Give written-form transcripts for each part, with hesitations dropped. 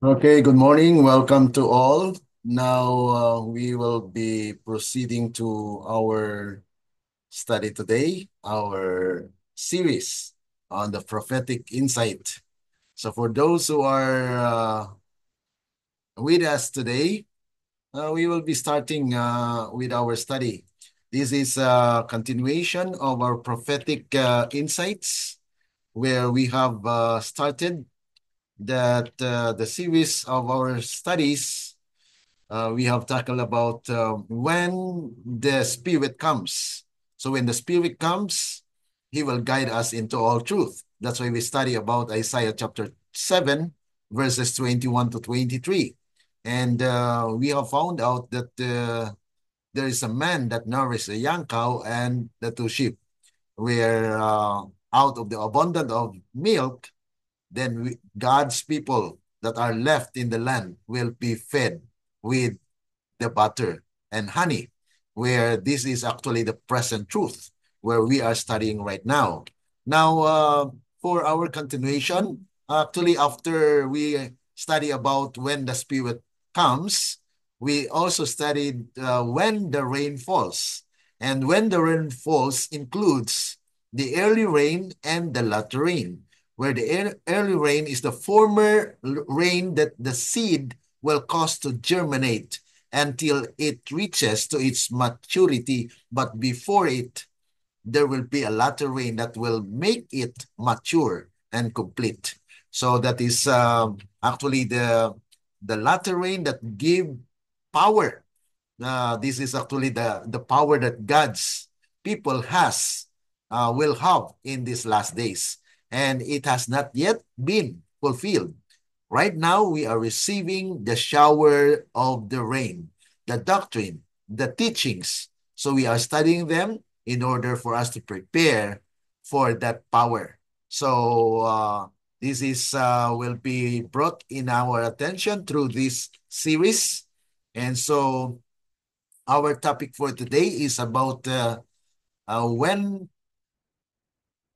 Okay, good morning. Welcome to all. Now we will be proceeding to our study today, our series on the prophetic insight. So, for those who are with us today, we will be starting with our study. This is a continuation of our prophetic insights, where we have started the series of our studies. We have tackled about when the Spirit comes. So when the Spirit comes, He will guide us into all truth. That's why we study about Isaiah chapter 7, verses 21 to 23. And we have found out that there is a man that nourishes a young cow and the two sheep, where out of the abundance of milk, then God's people that are left in the land will be fed with the butter and honey, where this is actually the present truth, where we are studying right now. Now, for our continuation, actually, after we study about when the Spirit comes, we also studied when the rain falls. And when the rain falls includes the early rain and the latter rain, where the early rain is the former rain that the seed will cause to germinate until it reaches to its maturity. But before it, there will be a latter rain that will make it mature and complete. So that is actually the latter rain that give power. This is actually the power that God's people will have in these last days. And it has not yet been fulfilled. Right now, we are receiving the shower of the rain, the doctrine, the teachings. So we are studying them in order for us to prepare for that power. So this is will be brought in our attention through this series. And so our topic for today is about uh, when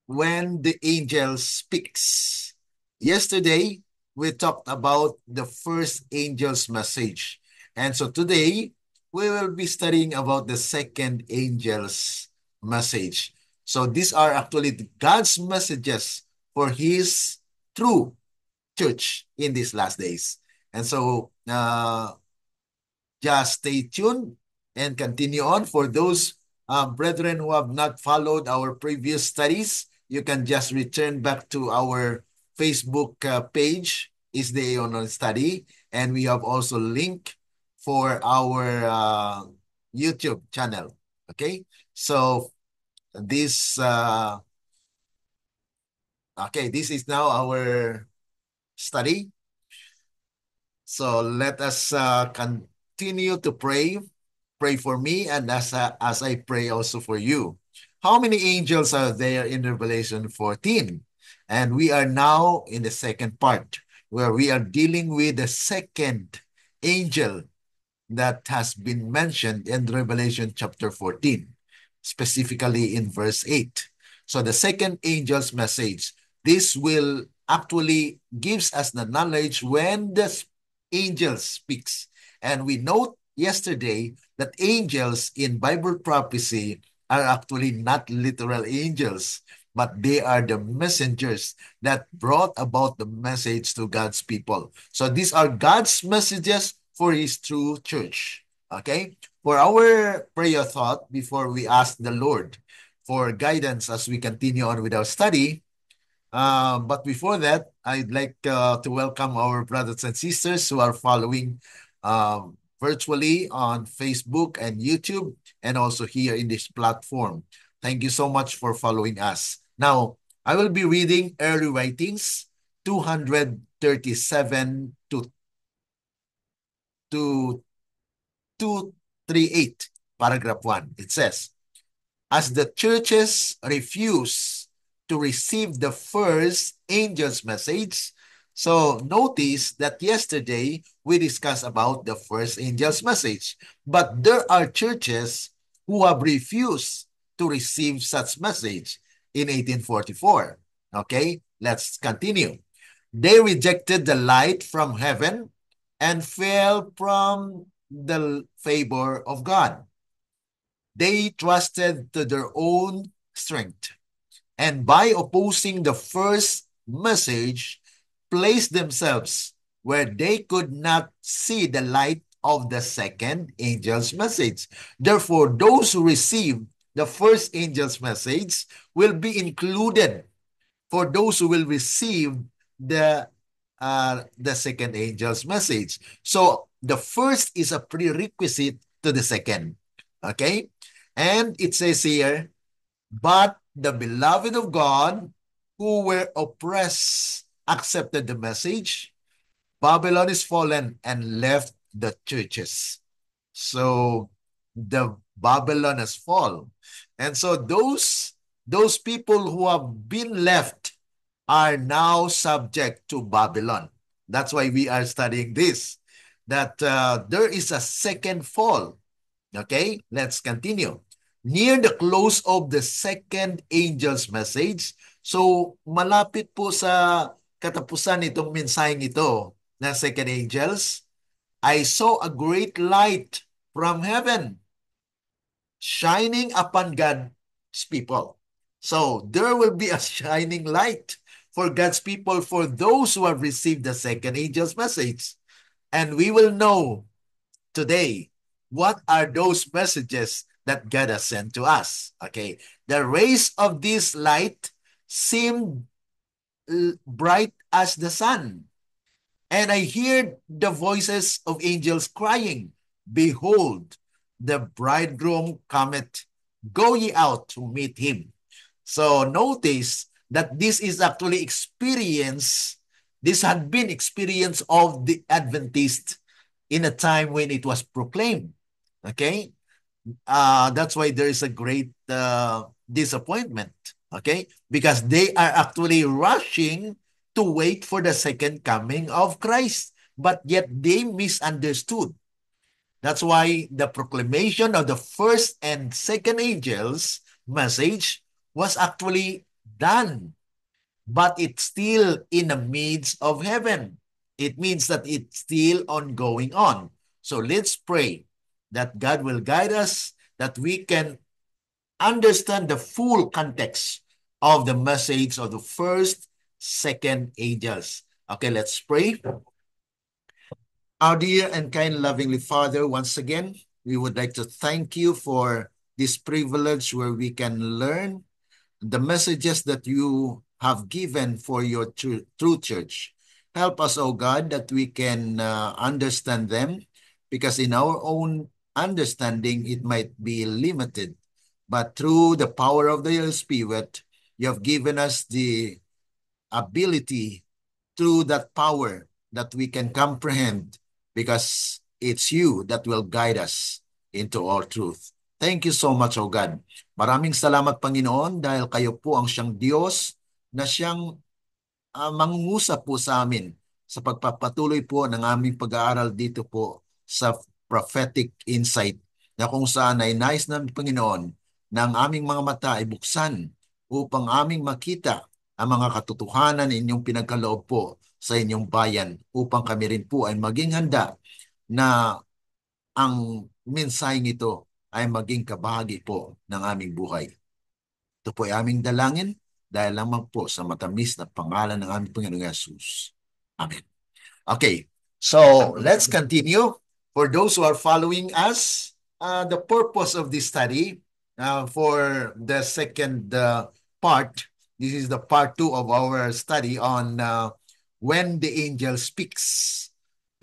when the angel speaks. Yesterday, we talked about the first angel's message. And so today, we will be studying about the second angel's message. So these are actually God's messages for his true church in these last days. And so just stay tuned and continue on. For those brethren who have not followed our previous studies, you can just return back to our Facebook page, Is the Aeon Study, and we have also link for our YouTube channel. Okay, so this this is now our study. So let us continue to pray. Pray for me, and as I pray also for you. How many angels are there in Revelation 14? And we are now in the second part, where we are dealing with the second angel that has been mentioned in Revelation chapter 14, specifically in verse 8. So the second angel's message, this will actually gives us the knowledge when the angel speaks. And we note yesterday that angels in Bible prophecy are actually not literal angels, but they are the messengers that brought about the message to God's people. So these are God's messages for his true church. Okay? For our prayer thought before we ask the Lord for guidance as we continue on with our study, but before that, I'd like to welcome our brothers and sisters who are following virtually on Facebook and YouTube, and also here in this platform. Thank you so much for following us. Now, I will be reading early writings 237 to 238, paragraph 1. It says, as the churches refuse to receive the first angel's message. So notice that yesterday we discussed about the first angel's message, but there are churches who have refused to receive such message in 1844. Okay, let's continue. They rejected the light from heaven and fell from the favor of God. They trusted to their own strength, and by opposing the first message, placed themselves where they could not see the light of the second angel's message. Therefore, those who receive the first angel's message will be included for those who will receive the the second angel's message. So the first is a prerequisite to the second. Okay? And it says here, but the beloved of God who were oppressed accepted the message. Babylon is fallen and left the churches. So the Babylon has fallen. And so those people who have been left are now subject to Babylon. That's why we are studying this, that there is a second fall. Okay, let's continue. Near the close of the second angel's message, so malapit po sa katapusan itong mensaheng ito ng second angels, I saw a great light from heaven shining upon God's people. So there will be a shining light for God's people, for those who have received the second angel's message. And we will know today what are those messages that God has sent to us. Okay, the rays of this light seemed bright as the sun. And I heard the voices of angels crying, behold, the bridegroom cometh, go ye out to meet him. So notice that this is actually experience, this had been experience of the Adventist in a time when it was proclaimed. Okay? That's why there is a great disappointment. Okay? Because they are actually rushing to wait for the second coming of Christ, but yet they misunderstood. That's why the proclamation of the first and second angels' message was actually done, but it's still in the midst of heaven. It means that it's still ongoing on. So let's pray that God will guide us, that we can understand the full context of the message of the first, second angels. Okay, let's pray. Our dear and kind lovingly Father, once again, we would like to thank you for this privilege where we can learn the messages that you have given for your true church. Help us, O God, that we can understand them, because in our own understanding, it might be limited. But through the power of the Holy Spirit, you have given us the ability, through that power, that we can comprehend, because it's you that will guide us into all truth. Thank you so much, O God. Maraming salamat, Panginoon, dahil kayo po ang siyang Diyos na siyang mangungusap po sa amin sa pagpapatuloy po ng aming pag-aaral dito po sa prophetic insight, na kung saan ay nais ng Panginoon na ang aming mga mata ay buksan upang aming makita ang mga katotohanan inyong pinagkaloob po sa inyong bayan, upang kami rin po ay maging handa na ang mensaheng ito ay maging kabahagi po ng aming buhay. Ito po ay aming dalangin dahil lamang po sa matamis na pangalan ng aming Panginoong Yesus. Amen. Okay, so let's continue. For those who are following us, the purpose of this study for the second part, this is the part 2 of our study on when the angel speaks.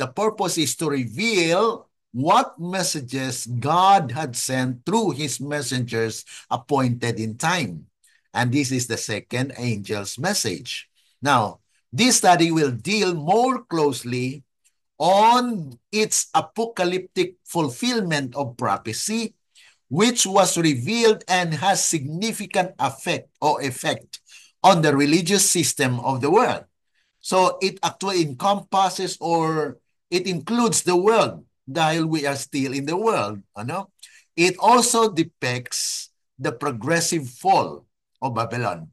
The purpose is to reveal what messages God had sent through his messengers appointed in time. And this is the second angel's message. Now, this study will deal more closely on its apocalyptic fulfillment of prophecy, which was revealed and has significant effect on the religious system of the world. So it actually encompasses, or it includes the world, dahil we are still in the world. Ano? It also depicts the progressive fall of Babylon.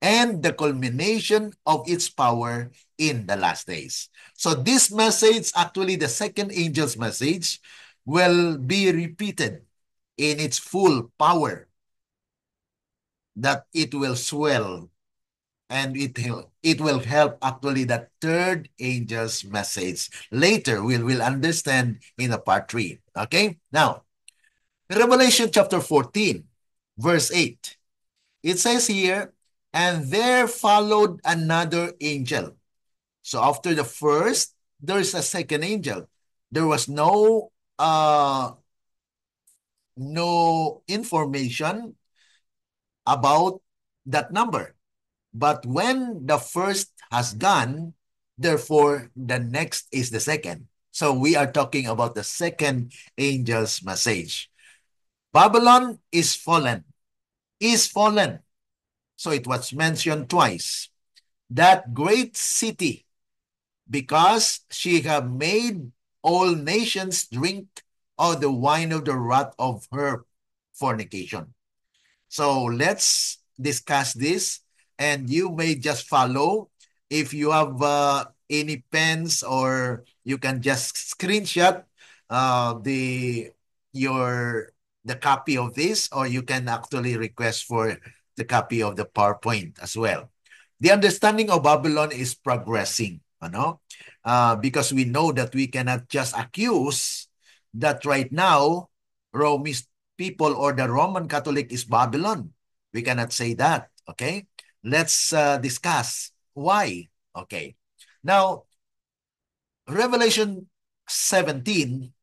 and the culmination of its power in the last days. So this message, actually the second angel's message, will be repeated in its full power, that it will swell, and it will help actually the third angel's message. Later, we'll understand in the part 3. Okay? Now, Revelation chapter 14, verse 8. It says here, and there followed another angel. So after the first, there's a second angel. There was no information about that number. But when the first has gone, therefore the next is the second. So we are talking about the second angel's message. Babylon is fallen. Is fallen. So it was mentioned twice. That great city, because she have made all nations drink of the wine of the wrath of her fornication. So let's discuss this, and you may just follow. If you have any pens, or you can just screenshot the copy of this, or you can actually request for the copy of the PowerPoint as well. The understanding of Babylon is progressing, because we know that we cannot just accuse that right now Rome is people, or the Roman Catholic is Babylon. We cannot say that, okay? Let's discuss why. Okay. Now, Revelation 17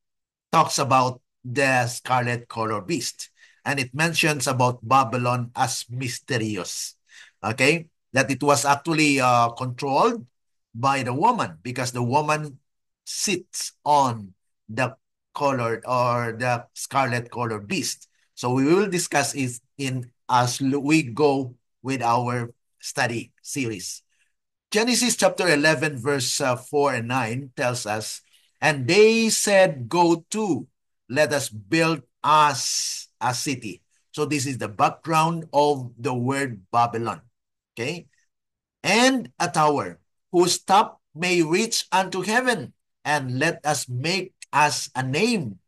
talks about the scarlet color beast, and it mentions about Babylon as mysterious, okay? That it was actually controlled by the woman, because the woman sits on the colored, or the scarlet colored beast. So we will discuss it as we go with our study series. Genesis chapter 11 verse 4 and 9 tells us, and they said, go to, let us build us a city. So this is the background of the word Babylon. Okay? And a tower, whose top may reach unto heaven, and let us make us a name.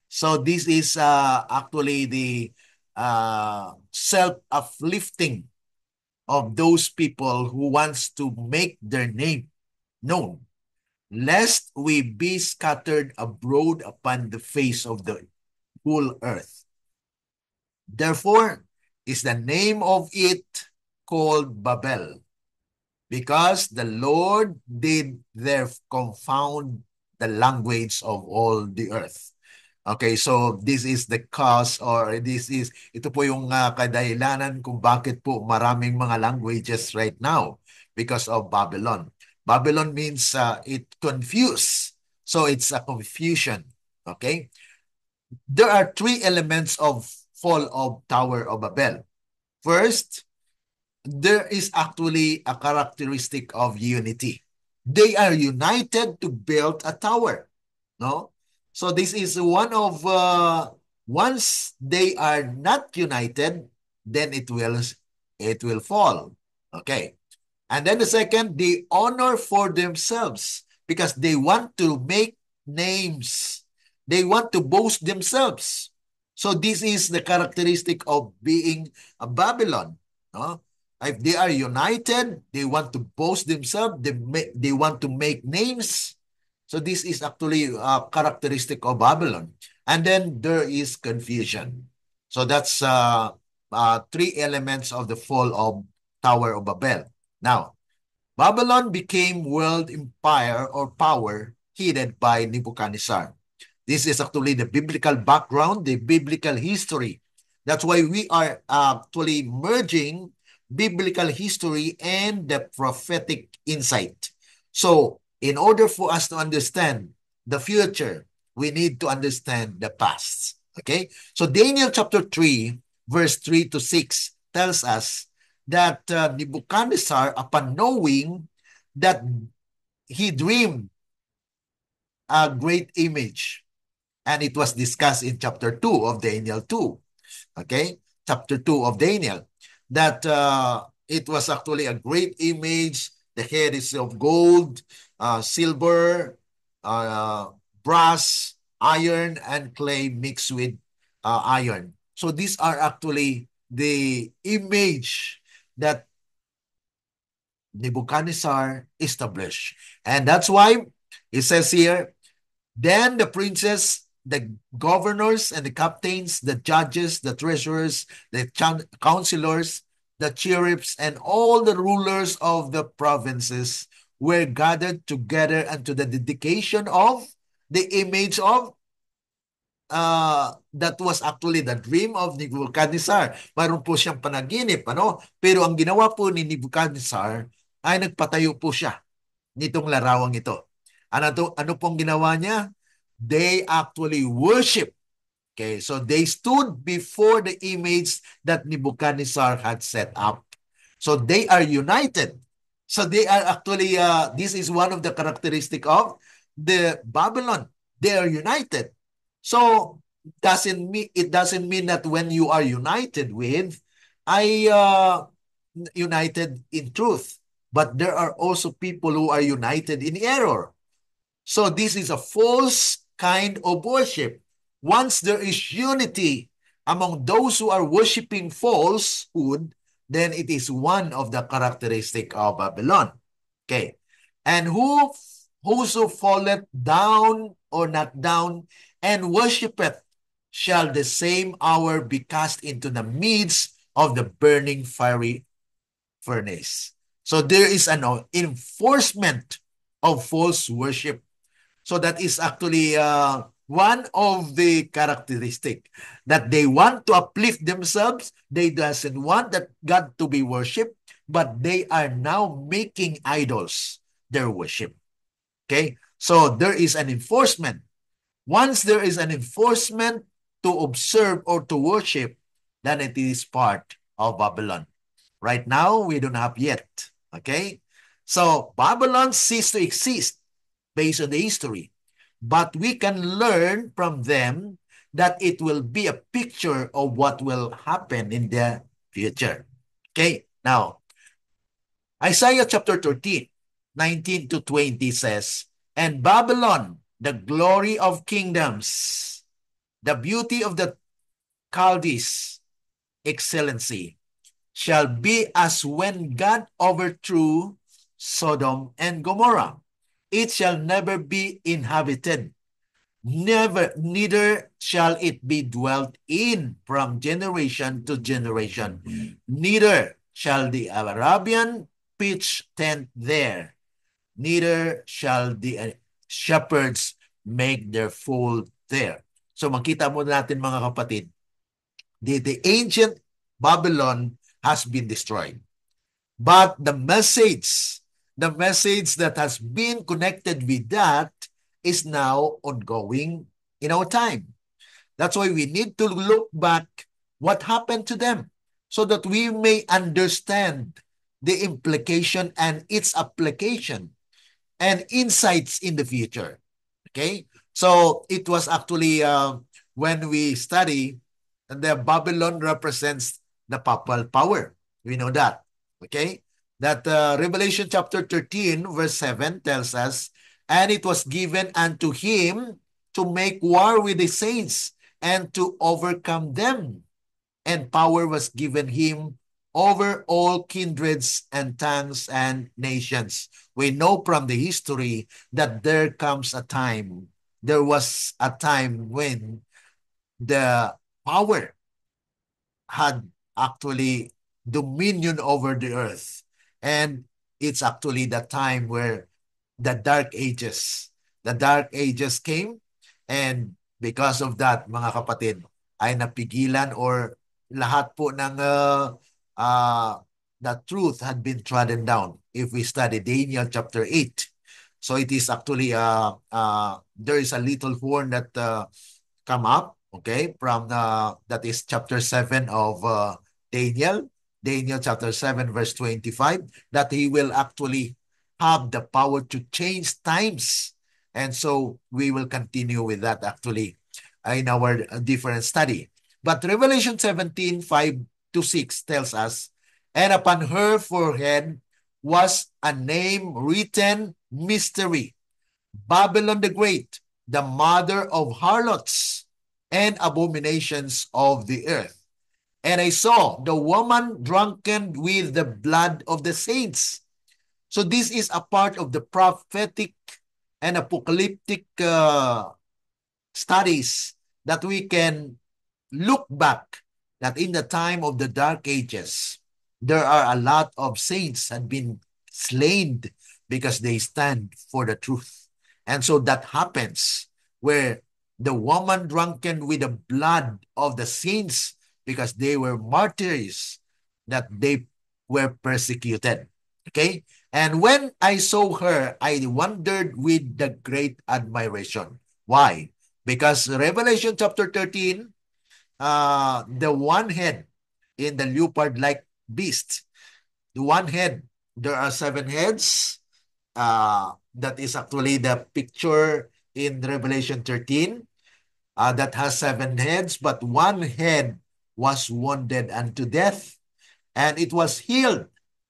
So this is actually the self-uplifting of those people who wants to make their name known, lest we be scattered abroad upon the face of the whole earth. Therefore is the name of it called Babel, because the Lord did there confound the language of all the earth. Okay, so this is the cause, or ito po yung kadahilanan kung bakit po maraming mga languages right now, because of Babylon. Babylon means it confuse. So it's a confusion. Okay? There are 3 elements of fall of Tower of Babel. First, there is actually a characteristic of unity. They are united to build a tower. No? So this is one of, once they are not united, then it will fall. Okay. And then the second, they honor for themselves, because they want to make names. They want to boast themselves. So this is the characteristic of being a Babylon. No? If they are united, they want to boast themselves. They want to make names. So this is actually a characteristic of Babylon. And then there is confusion. So that's 3 elements of the fall of Tower of Babel. Now, Babylon became world empire or power headed by Nebuchadnezzar. This is actually the biblical background, the biblical history. That's why we are actually merging biblical history and the prophetic insight. So, in order for us to understand the future, we need to understand the past. Okay? So, Daniel chapter 3, verse 3 to 6 tells us that Nebuchadnezzar, upon knowing that he dreamed a great image, and it was discussed in chapter 2 of Daniel 2. Okay? Chapter 2 of Daniel. That It was actually a great image. The head is of gold, silver, brass, iron, and clay mixed with iron. So these are actually the image that Nebuchadnezzar established. And that's why it says here, then the princes, the governors and the captains, the judges, the treasurers, the counselors, the sheriffs, and all the rulers of the provinces were gathered together unto the dedication of the image of that was actually the dream of Nebuchadnezzar. Mayroon po siyang panaginip, ano? Pero ang ginawa po ni Nebuchadnezzar ay nagpatayo po siya nitong larawang ito. Ano pong ginawa niya? They actually worship. Okay, so they stood before the image that Nebuchadnezzar had set up. So they are united. So they are actually, this is one of the characteristic of the Babylon. They are united. So it doesn't mean that when you are united with, united in truth. But there are also people who are united in error. So this is a false kind of worship. Once there is unity among those who are worshiping falsehood, then it is one of the characteristic of Babylon. Okay. And whoso falleth down or not down and worshipeth shall the same hour be cast into the midst of the burning fiery furnace. So there is an enforcement of false worship. So that is actually one of the characteristic that they want to uplift themselves. They doesn't want that God to be worshipped, but they are now making idols their worship. Okay? So there is an enforcement. Once there is an enforcement to observe or to worship, then it is part of Babylon. Right now, we don't have yet. Okay? So Babylon ceased to exist based on the history. But we can learn from them that it will be a picture of what will happen in the future. Okay, now, Isaiah chapter 13, 19 to 20 says, and Babylon, the glory of kingdoms, the beauty of the Chaldees, excellency, shall be as when God overthrew Sodom and Gomorrah. It shall never be inhabited, neither shall it be dwelt in from generation to generation. Neither shall the Arabian pitch tent there, neither shall the shepherds make their fold there. So makita mo natin mga kapatid, the ancient Babylon has been destroyed. But the message that has been connected with that is now ongoing in our time. That's why we need to look back what happened to them so that we may understand the implication and its application and insights in the future. Okay? So it was actually when we study, the Babylon represents the papal power. We know that. Okay? That Revelation chapter 13 verse 7 tells us, and it was given unto him to make war with the saints and to overcome them. And power was given him over all kindreds and tongues and nations. We know from the history that there was a time when the power had actually dominion over the earth. And it's actually the time where the Dark Ages came. And because of that, mga kapatid, ay napigilan or lahat po ng the truth had been trodden down. If we study Daniel chapter 8. So it is actually, there is a little horn that come up, okay, from that is chapter 7 of Daniel chapter 7 verse 25, that he will actually have the power to change times. And so we will continue with that actually in our different study. But Revelation 17, 5 to 6 tells us, And upon her forehead was a name written, Mystery, Babylon the Great, the mother of harlots and abominations of the earth. And I saw the woman drunken with the blood of the saints. So this is a part of the prophetic and apocalyptic studies that we can look back, that in the time of the Dark Ages, there are a lot of saints had been slain because they stand for the truth. And so that happens where the woman drunken with the blood of the saints, because they were martyrs, that they were persecuted. Okay? And when I saw her, I wondered with the great admiration. Why? Because Revelation chapter 13, the one head in the leopard-like beast, the one head, there are 7 heads. That is actually the picture in Revelation 13 that has 7 heads, but one head was wounded unto death, and it was healed.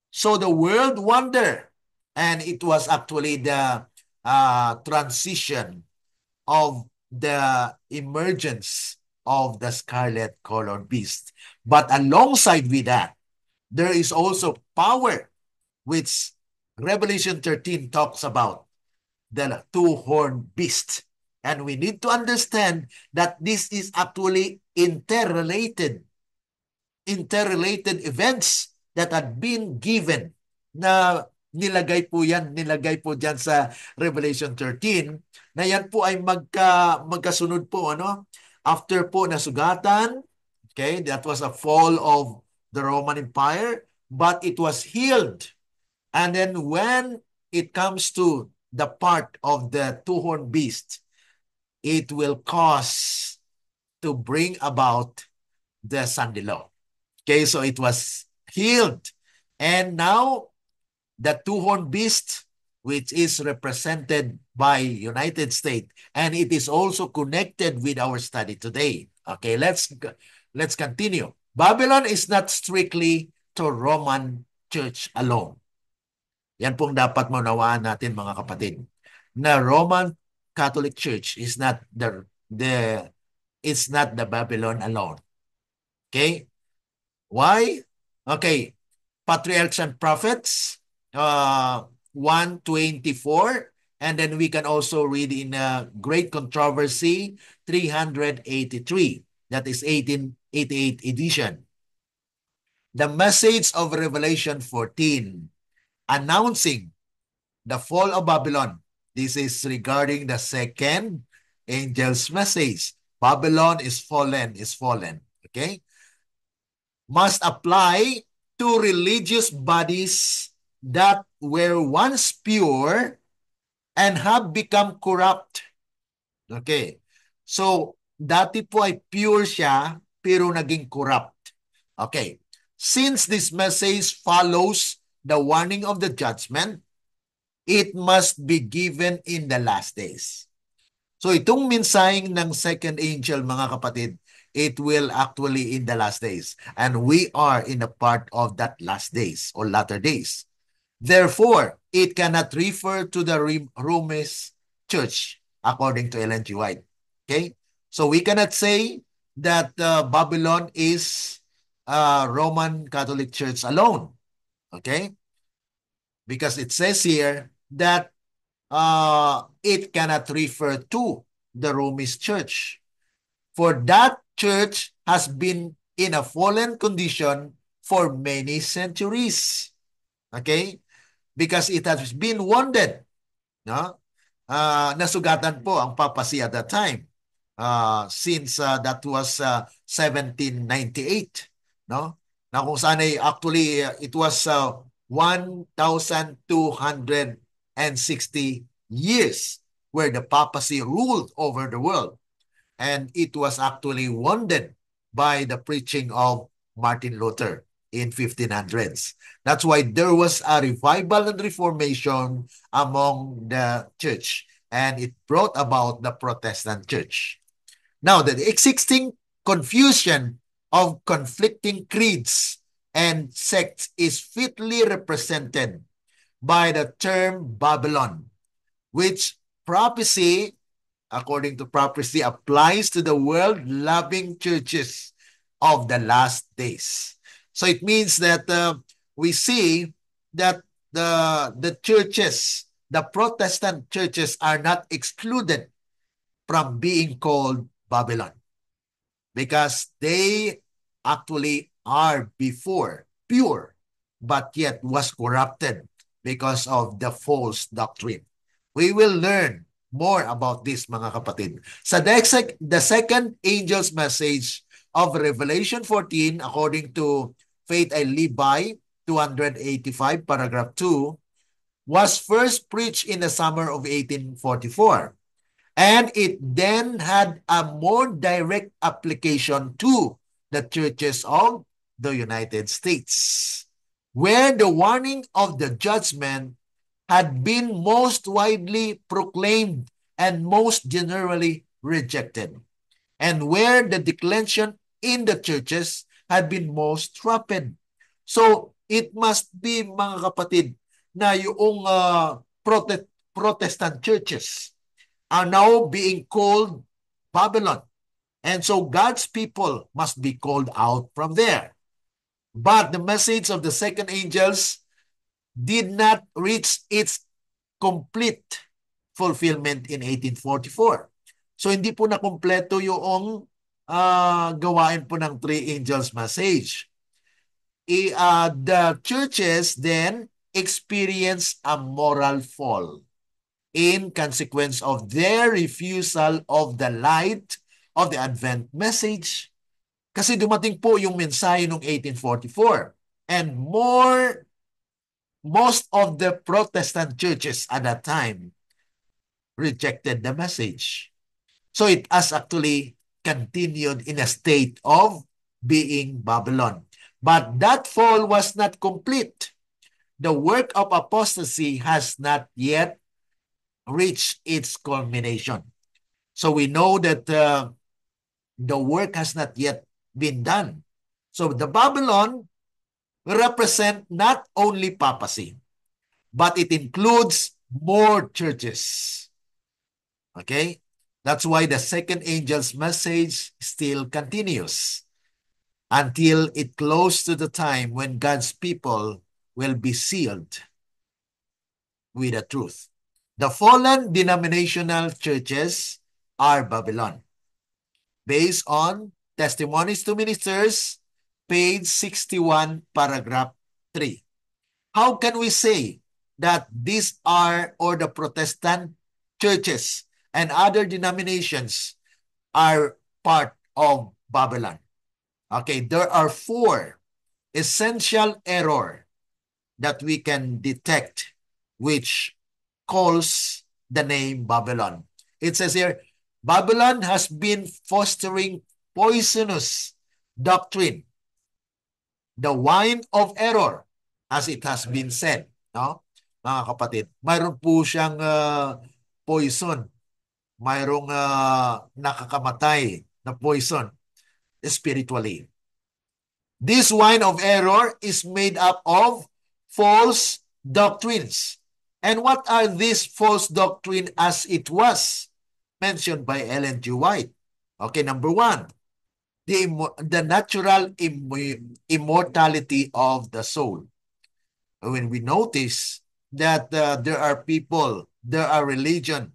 So the world wonder, and it was actually the transition of the emergence of the scarlet-colored beast. But alongside with that, there is also power, which Revelation 13 talks about, the two-horned beast. And we need to understand that this is actually interrelated events that had been given, na nilagay po dyan sa Revelation 13, na yan po ay magkasunod po, ano? After po nasugatan, okay, that was a fall of the Roman Empire, but it was healed. And then when it comes to the part of the two-horned beast, it will cause to bring about the Sunday law. Okay, so it was healed. And now, the two-horned beast, which is represented by United States, and it is also connected with our study today. Okay, let's continue. Babylon is not strictly to Roman Church alone. Yan pong dapat maunawaan natin, mga kapatid, na Roman Catholic Church is not it's not the Babylon alone. Okay? Why? Okay. Patriarchs and Prophets, 124, and then we can also read in Great Controversy, 383. That is 1888 edition. The message of Revelation 14, announcing the fall of Babylon. This is regarding the second angel's message. Babylon is fallen, Okay? Must apply to religious bodies that were once pure and have become corrupt. Okay. So, dati po ay pure siya, pero naging corrupt. Okay. Since this message follows the warning of the judgment, it must be given in the last days. So, itong mensaheng ng second angel, mga kapatid, it will actually in the last days. And we are in a part of that last days or latter days. Therefore, it cannot refer to the Romish church, according to Ellen G. White. Okay? So we cannot say that Babylon is Roman Catholic Church alone. Okay? Because it says here that it cannot refer to the Romish church. For that church has been in a fallen condition for many centuries. Okay? Because it has been wounded. No? Nasugatan po ang papacy at that time. Since that was 1798. No? Na kung saan ay actually it was 1,260 years where the papacy ruled over the world. And it was actually wounded by the preaching of Martin Luther in 1500s. That's why there was a revival and reformation among the church, and it brought about the Protestant church. Now, the existing confusion of conflicting creeds and sects is fitly represented by the term Babylon, which prophecy, according to prophecy, applies to the world-loving churches of the last days. So it means that we see that the churches, the Protestant churches, are not excluded from being called Babylon because they actually are before pure, but yet was corrupted because of the false doctrine. We will learn more about this, mga kapatid. Sa the second angel's message of Revelation 14, according to Faith I Live By, 285, paragraph 2, was first preached in the summer of 1844. And it then had a more direct application to the churches of the United States, where the warning of the judgment had been most widely proclaimed and most generally rejected, and where the declension in the churches had been most rapid. So, it must be, mga kapatid, na yung Protestant churches are now being called Babylon. And so God's people must be called out from there. But the message of the second angels did not reach its complete fulfillment in 1844. So hindi po na kumpleto yung gawain po ng three angels message. The churches then experience a moral fall in consequence of their refusal of the light of the Advent message. Kasi dumating po yung mensahe noong 1844. And most of the Protestant churches at that time rejected the message. So it has actually continued in a state of being Babylon. But that fall was not complete. The work of apostasy has not yet reached its culmination. So we know that the work has not yet been done. So the Babylon represent not only papacy, but it includes more churches. Okay? That's why the second angel's message still continues until it close to the time when God's people will be sealed with the truth. The fallen denominational churches are Babylon. Based on Testimonies to Ministers, page 61, paragraph 3. How can we say that these are, or the Protestant churches and other denominations are part of Babylon? Okay, there are 4 essential error that we can detect which calls the name Babylon. It says here, Babylon has been fostering poisonous doctrine, the wine of error, as it has been said. No? Mga kapatid, mayroon po siyang poison. Mayroong nakakamatay na poison spiritually. This wine of error is made up of false doctrines. And what are these false doctrines as it was mentioned by Ellen G. White? Okay, number 1, the natural immortality of the soul. When we notice that there are people, there are religion,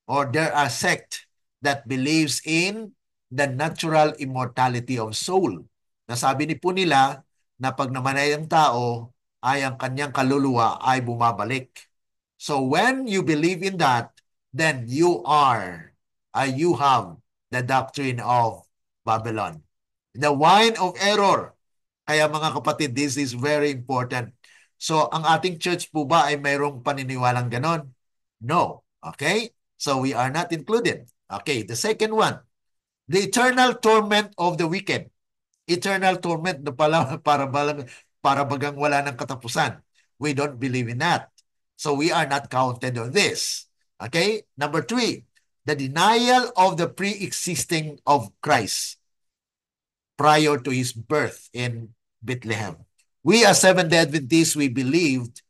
or there are sect that believes in the natural immortality of soul. Nasabi ni po nila na pag namatay ang tao, ay ang kanyang kaluluwa ay bumabalik. So when you believe in that, then you have the doctrine of Babylon. The wine of error. Kaya mga kapatid, this is very important. So ang ating church po ba ay mayroong paniniwalang ganon? No. Okay? So we are not included. Okay, the second one, the eternal torment of the wicked. Eternal torment na pala para bagang wala ng katapusan. We don't believe in that. So we are not counted on this. Okay? Number 3, the denial of the pre-existing of Christ prior to his birth in Bethlehem. We as Seventh-day Adventists, we believed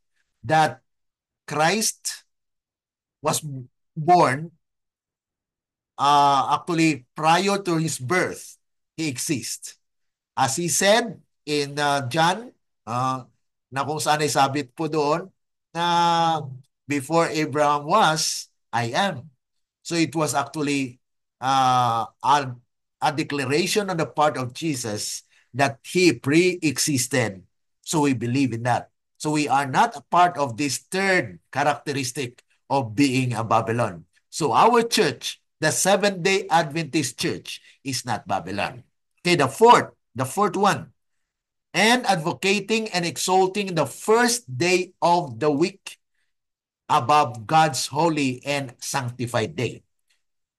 that Christ was born actually prior to his birth. He exists. As he said in John, na kung saan ay sabit po doon, na before Abraham was, I am. So it was actually a declaration on the part of Jesus that he pre-existed. So we believe in that. So we are not a part of this third characteristic of being a Babylon. So our church, the Seventh-day Adventist Church, is not Babylon. Okay, the fourth one, and advocating and exalting the first day of the week above God's holy and sanctified day.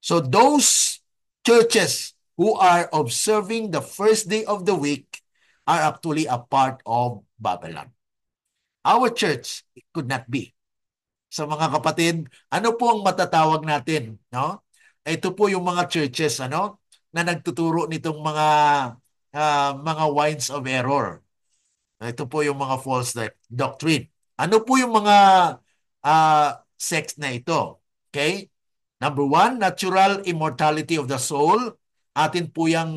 So those churches who are observing the first day of the week are actually a part of Babylon. Our church could not be. So mga kapatid, ano po ang matatawag natin, no? Ito po yung mga churches na nagtuturo nitong mga wines of error. Ito po yung mga false doctrine. Ano po yung mga sects na ito? Okay? Number one, natural immortality of the soul. Atin po yung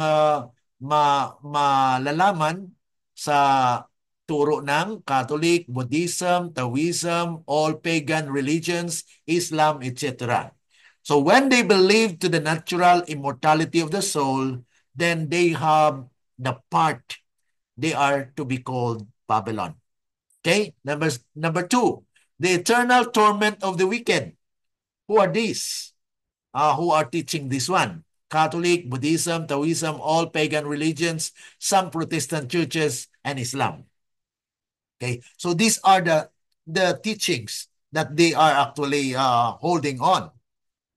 malalaman sa turo ng Catholic, Buddhism, Taoism, all pagan religions, Islam, etc. So when they believe to the natural immortality of the soul, then they have the part they are to be called Babylon. Okay? Number two, the eternal torment of the wicked. Who are these? Who are teaching this one? Catholic, Buddhism, Taoism, all pagan religions, some Protestant churches, and Islam. Okay, so these are the teachings that they are actually holding on.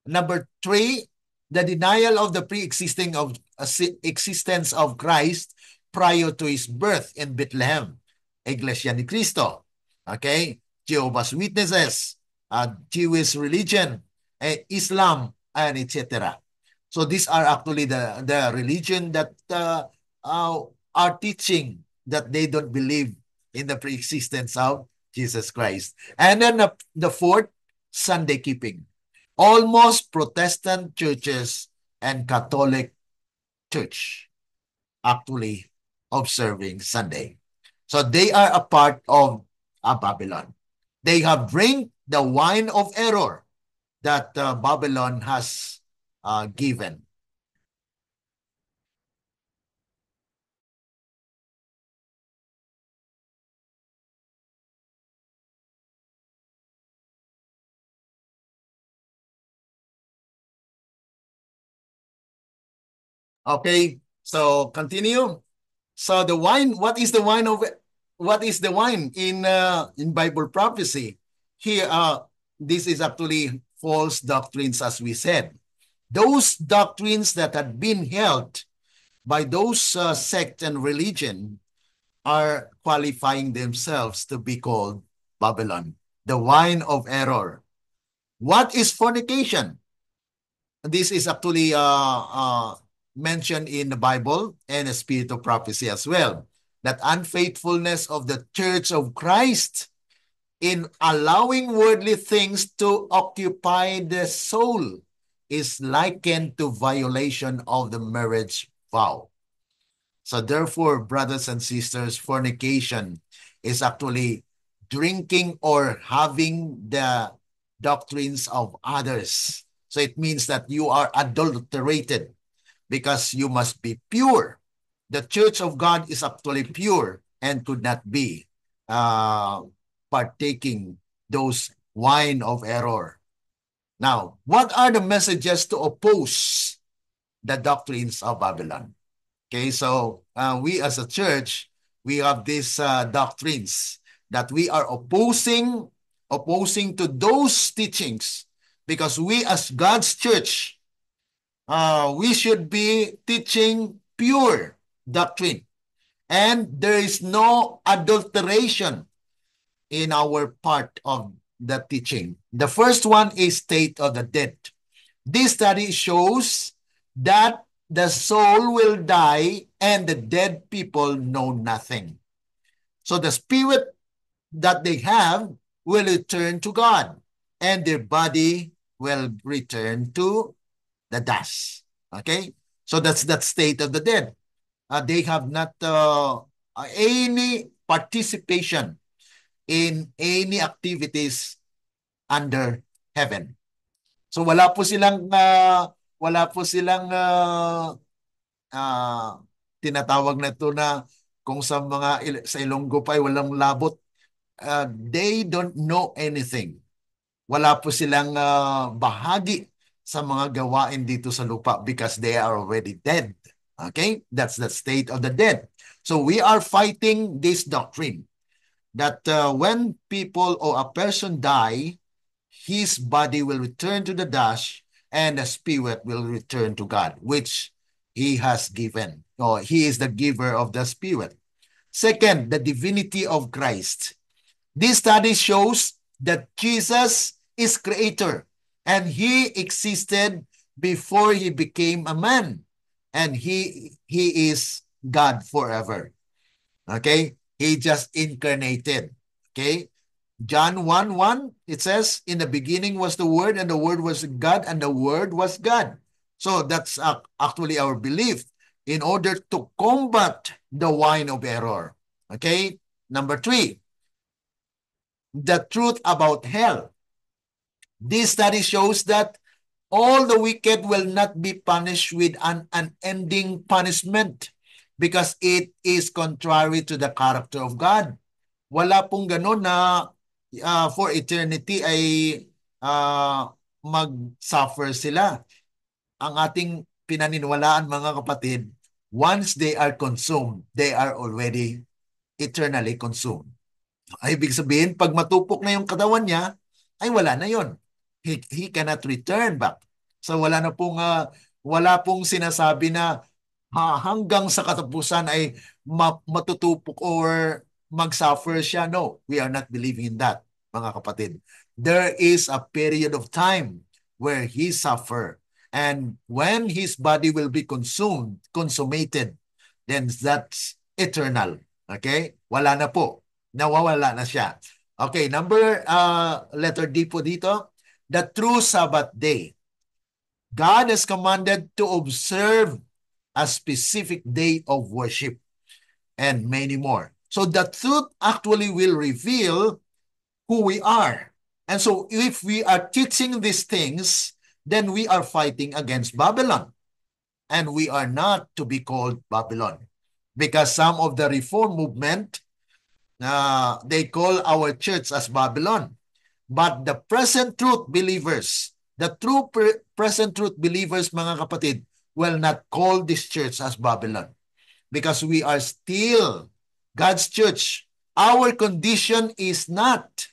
Number three, the denial of the pre-existing of existence of Christ prior to his birth in Bethlehem, Iglesia ni Cristo. Okay, Jehovah's Witnesses, Jewish religion, Islam, and etc. So these are actually the religion that are teaching that they don't believe in the pre-existence of Jesus Christ. And then the fourth, Sunday keeping. Almost Protestant churches and Catholic church actually observing Sunday. So they are a part of Babylon. They have drank the wine of error that Babylon has given. Okay, so continue. So the wine, what is the wine in Bible prophecy? Here, this is actually false doctrines, as we said. Those doctrines that had been held by those sect and religion are qualifying themselves to be called Babylon, the wine of error. What is fornication? This is actually mentioned in the Bible and the spirit of prophecy as well. That unfaithfulness of the Church of Christ in allowing worldly things to occupy the soul is likened to violation of the marriage vow. So therefore, brothers and sisters, fornication is actually drinking or having the doctrines of others. So it means that you are adulterated because you must be pure. The church of God is actually pure and could not be partaking those wine of error. Now, what are the messages to oppose the doctrines of Babylon? Okay, so we as a church, we have these doctrines that we are opposing to those teachings, because we as God's church, we should be teaching pure doctrine, and there is no adulteration in our part of the teaching. The first one is state of the dead. This study shows that the soul will die and the dead people know nothing. So the spirit that they have will return to God, and their body will return to the dust. Okay? So that's that state of the dead. They have not any participation in any activities under heaven. So wala po silang uh, tinatawag na ito na kung sa sa Ilonggo pa ay walang labot. They don't know anything. Wala po silang bahagi sa mga gawain dito sa lupa because they are already dead. Okay? That's the state of the dead. So we are fighting this doctrine that when people or a person die, his body will return to the dust and the spirit will return to God, which he has given. Or he is the giver of the spirit. Second, the divinity of Christ. This study shows that Jesus is creator and he existed before he became a man, and he is God forever. Okay? He just incarnated. Okay? John 1:1, it says, in the beginning was the Word, and the Word was God, and the Word was God. So that's actually our belief in order to combat the wine of error. Okay? Number 3, the truth about hell. This study shows that all the wicked will not be punished with an unending punishment because it is contrary to the character of God. Wala pong ganun na for eternity ay mag-suffer sila. Ang ating pinaniniwalaan, mga kapatid, once they are consumed, they are already eternally consumed. Ay, ibig sabihin, pag matupok na yung katawan niya, ay wala na yon. He cannot return back. So wala pong sinasabi na hanggang sa katapusan ay matutupok or mag-suffer siya. No, we are not believing in that, mga kapatid. There is a period of time where he suffer. And when his body will be consummated, then that's eternal. Okay? Wala na po. Nawawala na siya. Okay, letter D po dito. The true Sabbath day. God has commanded to observe a specific day of worship and many more. So the truth actually will reveal who we are. And so if we are teaching these things, then we are fighting against Babylon. And we are not to be called Babylon. Because some of the reform movement, they call our church as Babylon. But the present truth believers, the true present truth believers, mga kapatid, will not call this church as Babylon. Because we are still God's church. Our condition is not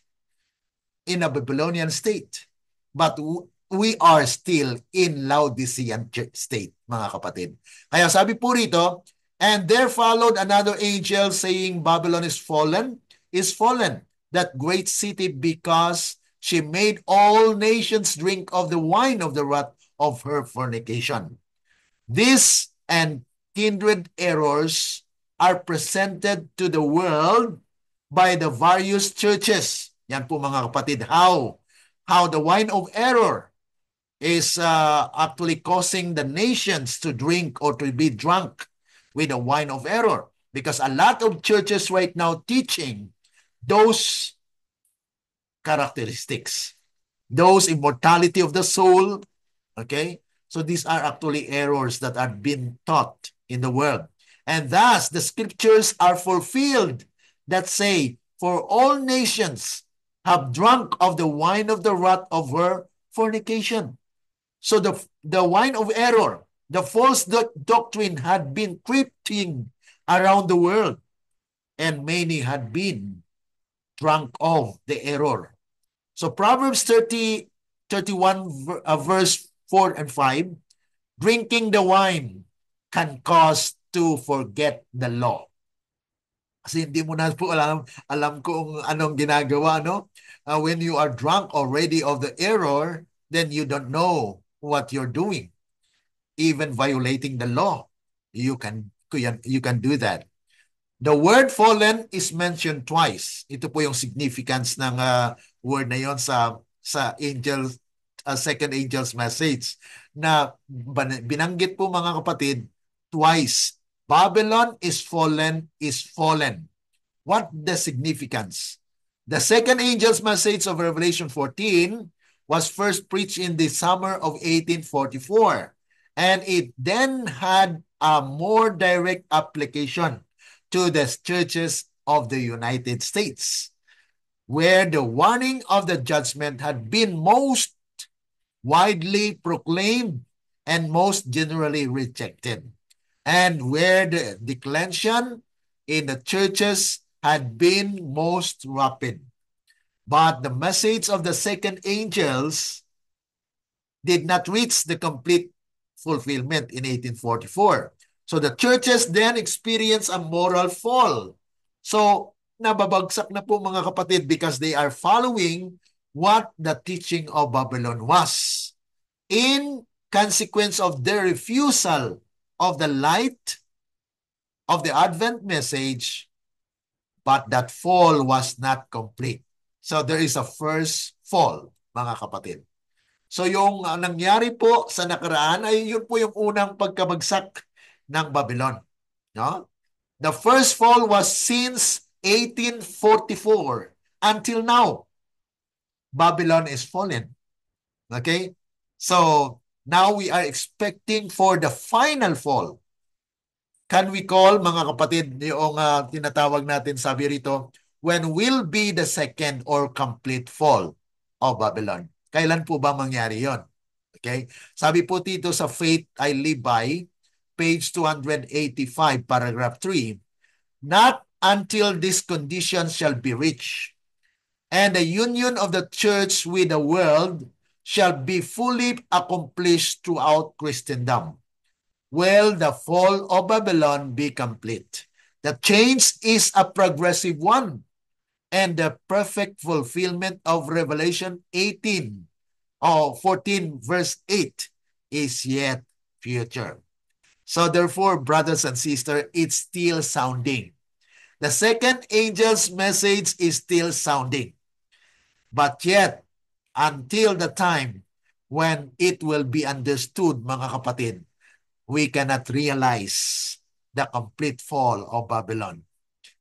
in a Babylonian state, but we are still in Laodicean state, mga kapatid. Kaya sabi po rito, and there followed another angel saying, Babylon is fallen, that great city, because she made all nations drink of the wine of the wrath of her fornication. This and kindred errors are presented to the world by the various churches. Yan po, mga kapatid, how the wine of error is actually causing the nations to drink or to be drunk with the wine of error. Because a lot of churches right now teaching those characteristics, those immortality of the soul. Okay? So these are actually errors that are being taught in the world. And thus, the scriptures are fulfilled that say, for all nations have drunk of the wine of the wrath of her fornication. So the wine of error, the false doctrine had been creeping around the world, and many had been drunk of the error. So Proverbs 31 verse 4 and 5, drinking the wine can cause to forget the law. Kasi hindi mo na po alam kung anong ginagawa, no? When you are drunk already of the error, then you don't know what you're doing. Even violating the law, you can do that. The word fallen is mentioned twice. Ito po yung significance ng word na yon sa angel, second angel's message na binanggit po mga kapatid twice. Babylon is fallen, is fallen. What the significance? The second angel's message of Revelation 14 was first preached in the summer of 1844, and it then had a more direct application to the churches of the United States, where the warning of the judgment had been most widely proclaimed and most generally rejected, and where the declension in the churches had been most rapid. But the message of the second angels did not reach the complete fulfillment in 1844. So the churches then experienced a moral fall. So nababagsak na po mga kapatid because they are following what the teaching of Babylon was. In consequence of their refusal of the light of the Advent message, but that fall was not complete. So there is a first fall, mga kapatid. So yung nangyari po sa nakaraan ay yun po yung unang pagkabagsak ng Babylon. No? The first fall was since 1844 until now. Babylon is fallen. Okay? So now we are expecting for the final fall. Can we call, mga kapatid, yung tinatawag natin, sabi rito, when will be the second or complete fall of Babylon? Kailan po ba mangyari yon? Okay? Sabi po dito sa Faith I Live By, page 285, paragraph 3, not until this condition shall be reached, and the union of the church with the world shall be fully accomplished throughout Christendom, will the fall of Babylon be complete. The change is a progressive one, and the perfect fulfillment of Revelation 18 or 14 verse 8 is yet future. So therefore, brothers and sisters, it's still sounding. The second angel's message is still sounding. But yet, until the time when it will be understood, mga kapatid, we cannot realize the complete fall of Babylon.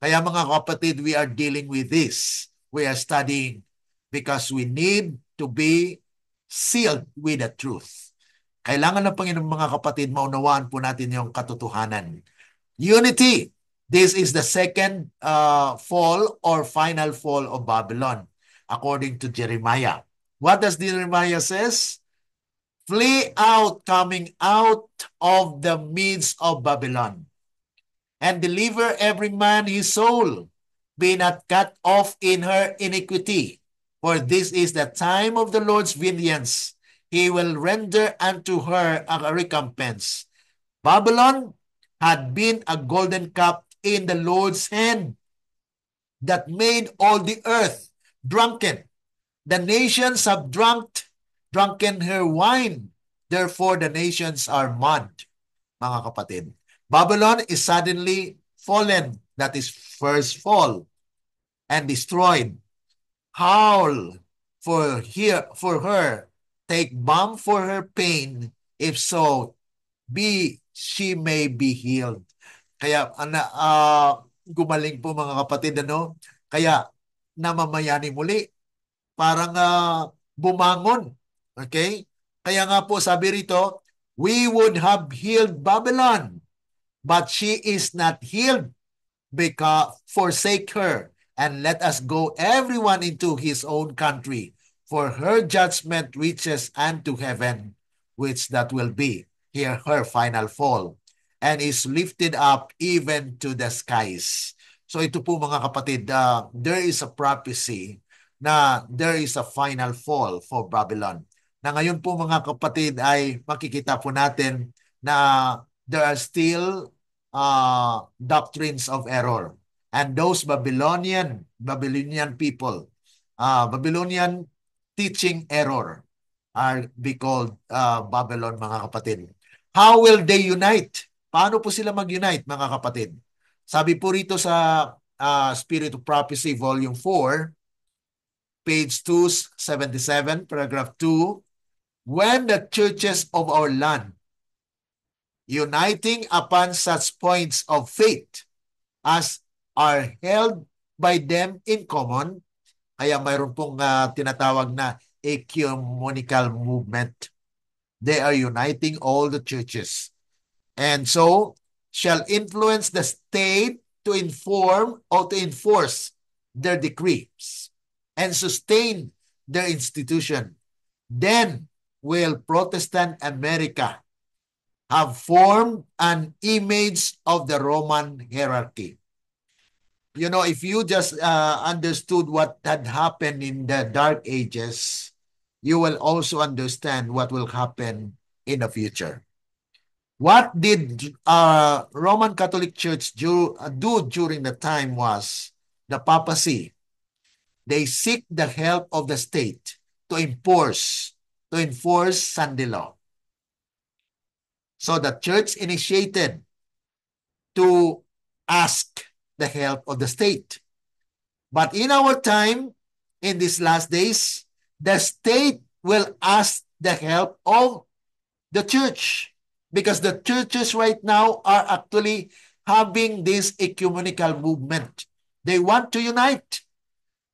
Kaya mga kapatid, we are dealing with this. We are studying because we need to be sealed with the truth. Kailangan ng Panginoon mga kapatid, maunawaan po natin yung katotohanan. Unity. This is the second fall or final fall of Babylon, according to Jeremiah. What does Jeremiah says? Flee out, coming out of the midst of Babylon, and deliver every man his soul. Be not cut off in her iniquity, for this is the time of the Lord's vengeance. He will render unto her a recompense. Babylon had been a golden cup in the Lord's hand that made all the earth drunken. The nations have drunken her wine. Therefore, the nations are mad, mga kapatid. Babylon is suddenly fallen. That is first fall and destroyed. Howl for her. Take balm for her pain. If so, she may be healed. Kaya gumaling po mga kapatid, ano? Kaya namamayani muli. Parang bumangon. Okay? Kaya nga po sabi rito, we would have healed Babylon, but she is not healed, because forsake her and let us go everyone into his own country, for her judgment reaches unto heaven, which that will be here her final fall, and is lifted up even to the skies. So ito po mga kapatid, there is a prophecy na there is a final fall for Babylon. Na ngayon po mga kapatid ay makikita po natin na there are still doctrines of error. And those Babylonian people, Babylonian teaching error are be called Babylon, mga kapatid. How will they unite? Paano po sila mag-unite, mga kapatid? Sabi po rito sa Spirit of Prophecy, Volume 4, page 277, paragraph 2, when the churches of our land, uniting upon such points of faith as are held by them in common, kaya mayroon pong tinatawag na ecumenical movement. They are uniting all the churches. And so, shall influence the state to inform or to enforce their decrees and sustain their institution. Then will Protestant America have formed an image of the Roman hierarchy. You know, if you just understood what had happened in the Dark Ages, you will also understand what will happen in the future. What did Roman Catholic Church do during the time was the papacy. They seek the help of the state to enforce Sunday law. So the church initiated to ask the help of the state. But in our time, in these last days, the state will ask the help of the church, because the churches right now are actually having this ecumenical movement. They want to unite.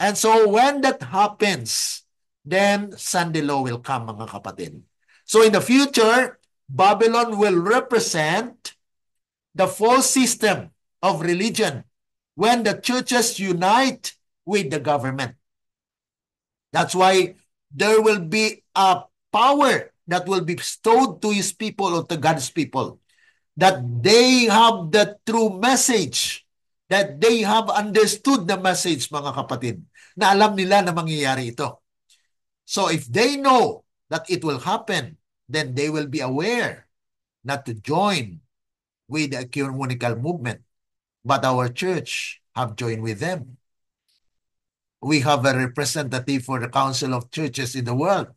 And so when that happens, then Sunday law will come, mga kapatid. So in the future, Babylon will represent the false system of religion when the churches unite with the government. That's why there will be a power that will be bestowed to his people or to God's people, that they have the true message, that they have understood the message, mga kapatid, na alam nila na mangyayari ito. So if they know that it will happen, then they will be aware not to join with the ecumenical movement. But our church have joined with them. We have a representative for the Council of Churches in the world,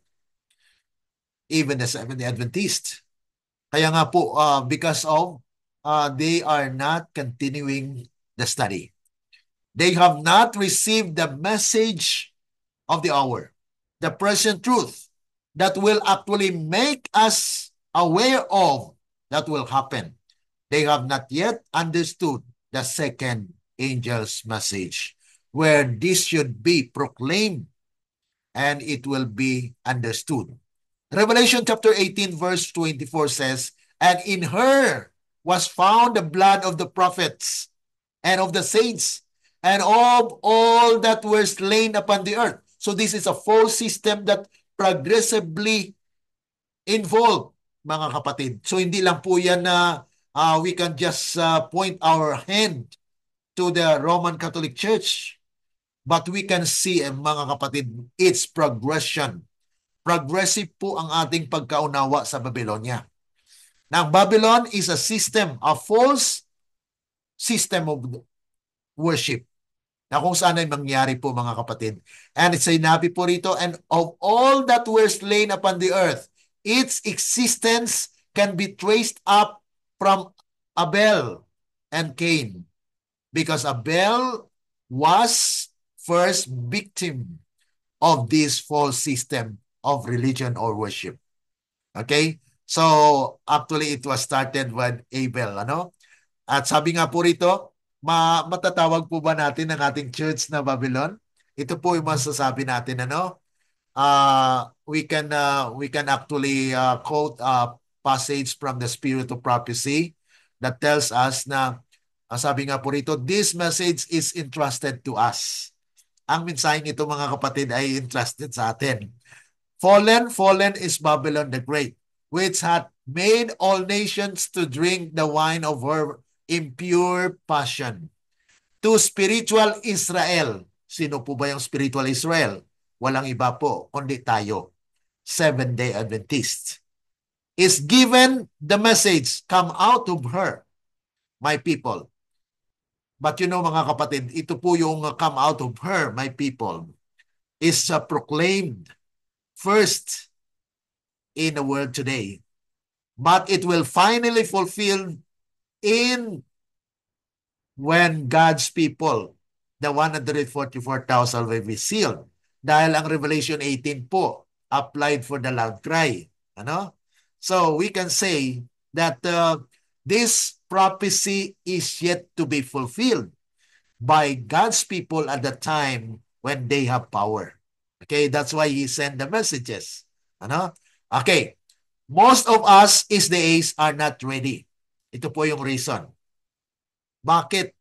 even the Seventh-day Adventist. Kaya nga po, because of they are not continuing the study. They have not received the message of the hour, the present truth that will actually make us aware of that will happen. They have not yet understood the second angel's message, where this should be proclaimed and it will be understood. Revelation chapter 18 verse 24 says, and in her was found the blood of the prophets and of the saints and of all that were slain upon the earth. So this is a false system that progressively involved, mga kapatid. So hindi lang po yan na we can just point our hand to the Roman Catholic Church, but we can see, mga kapatid, its progression. Progressive po ang ating pagkaunawa sa Babylonia. Now, Babylon is a system, a false system of worship, na kung saan ay mangyari po, mga kapatid. And it's sinabi po rito, and of all that were slain upon the earth, its existence can be traced up from Abel and Cain, because Abel was first victim of this false system of religion or worship. Okay? So, actually, it was started with Abel, ano? At sabi nga po rito, matatawag po ba natin ang ating church na Babylon? Ito po yung masasabi natin, ano? We can actually quote a passage from the Spirit of Prophecy that tells us na, sabi nga po rito, this message is entrusted to us. Ang mensaheng ito, mga kapatid, ay entrusted sa atin. Fallen is Babylon the Great, which hath made all nations to drink the wine of her impure passion. To spiritual Israel, sino po ba yung spiritual Israel? Walang iba po, kundi tayo, Seventh-day Adventist, is given the message, come out of her, my people. But you know, mga kapatid, ito po yung come out of her, my people, is proclaimed first in the world today. But it will finally fulfill in when God's people, the 144,000 will be sealed. Dahil ang Revelation 18 po applied for the loud cry. Ano? So we can say that this prophecy is yet to be fulfilled by God's people at the time when they have power. Okay, that's why He sent the messages. Ano? Okay, most of us is the days are not ready. Ito po yung reason. Bakit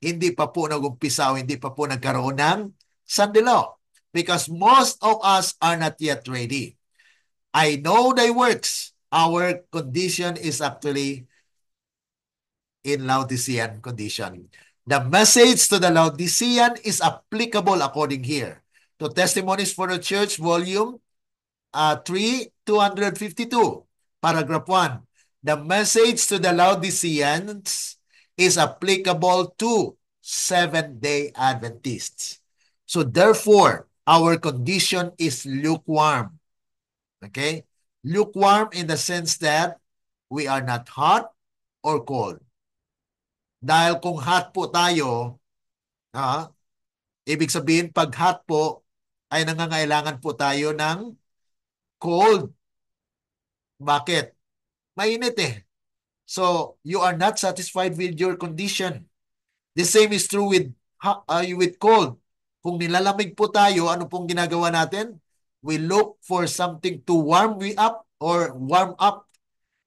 hindi pa po nag-umpisa o hindi pa po nagkaroon ng Sunday law? Because most of us are not yet ready. I know thy works. Our condition is actually in Laodicean condition. The message to the Laodicean is applicable according here to Testimonies for the Church, volume 3, 252, paragraph 1. The message to the Laodiceans is applicable to Seventh-day Adventists. So therefore, our condition is lukewarm. Okay? Lukewarm in the sense that we are not hot or cold. Dahil kung hot po tayo, ibig sabihin pag hot po, ay nangangailangan po tayo ng cold. Bakit? Mainit eh. So, you are not satisfied with your condition. The same is true with cold. Kung nilalamig po tayo, ano pong ginagawa natin? We look for something to warm we up or warm up.